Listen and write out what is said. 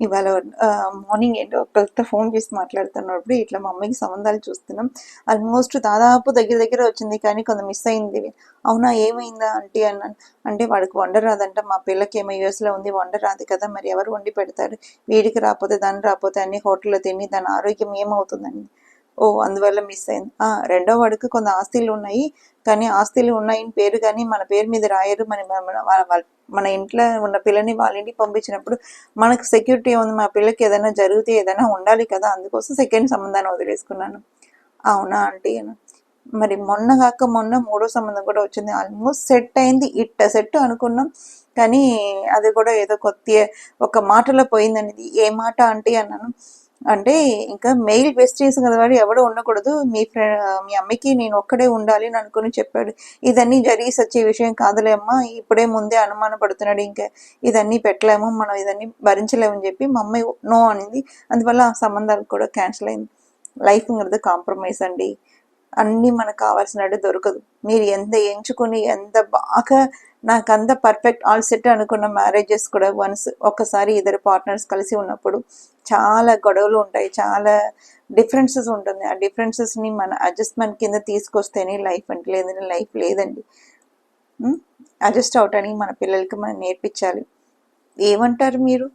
ఇవాళ మార్నింగ్ ఏంటో ఒకరితో ఫోన్ చేసి మాట్లాడుతున్నప్పుడు ఇట్లా మా అమ్మకి సంబంధాలు చూస్తున్నాం. ఆల్మోస్ట్ దాదాపు దగ్గర దగ్గర వచ్చింది, కానీ కొంత మిస్ అయింది. అవునా, ఏమైందా ఆంటీ అన్నాను. అంటే వాడికి వంట రాదంట, మా పిల్లకి ఏమో యూఎస్లో ఉంది, వంట రాదు కదా, మరి ఎవరు వండి పెడతారు, వీడికి రాకపోతే దాన్ని రాకపోతే అన్ని హోటల్లో తిని దాని ఆరోగ్యం ఏమవుతుందండి. ఓ, అందువల్ల మిస్ అయింది. రెండో వాడికి కొంత ఆస్తులు ఉన్నాయి, కానీ ఆస్తులు ఉన్నాయని పేరు, కానీ మన పేరు మీద రాయరు. మన ఇంట్లో ఉన్న పిల్లని వాళ్ళ ఇంటికి పంపించినప్పుడు మనకు సెక్యూరిటీ ఉంది, మా పిల్లకి ఏదైనా జరిగితే ఏదైనా ఉండాలి కదా, అందుకోసం సెకండ్ సంబంధాన్ని వదిలేసుకున్నాను. అవునా ఆంటీ అని. మరి మొన్న కాక మొన్న మూడో సంబంధం కూడా వచ్చింది. ఆల్మోస్ట్ సెట్ అయింది, సెట్ అనుకున్నాం, కానీ అది కూడా ఏదో కొత్త ఒక మాటలో పోయిందనేది. ఏ మాట ఆంటీ అన్నాను. అంటే ఇంకా మెయిల్ వెస్టీస్ కలవాడు ఎవడో ఉండకూడదు, మీ అమ్మకి నేను ఒక్కడే ఉండాలి అని అనుకుని చెప్పాడు. ఇదన్నీ జరిగి సచ్చే విషయం కాదులే అమ్మా, ఇప్పుడే ముందే అనుమాన పడుతున్నాడు, ఇంకా ఇదన్నీ పెట్టలేము మనం, ఇదన్నీ భరించలేమని చెప్పి మా అమ్మాయి నో అనింది. అందువల్ల ఆ సంబంధాలు కూడా క్యాన్సిల్ అయింది. లైఫ్ అనేది కాంప్రమైజ్ అండి. అన్నీ మనకు కావాల్సినట్టు దొరకదు. మీరు ఎంత ఎంచుకుని ఎంత బాగా నాకు అంత పర్ఫెక్ట్ ఆల్ సెట్ అనుకున్న మ్యారేజెస్ కూడా ఒక్కసారి ఇద్దరు పార్ట్నర్స్ కలిసి ఉన్నప్పుడు చాలా గొడవలు ఉంటాయి, చాలా డిఫరెన్సెస్ ఉంటుంది. ఆ డిఫరెన్సెస్ని మన అడ్జస్ట్మెంట్ కింద తీసుకొస్తేనే లైఫ్ అంటే, లేదంటే లైఫ్ లేదండి. అడ్జస్ట్ అవటానికి మన పిల్లలకి మనం నేర్పించాలి. ఏమంటారు మీరు?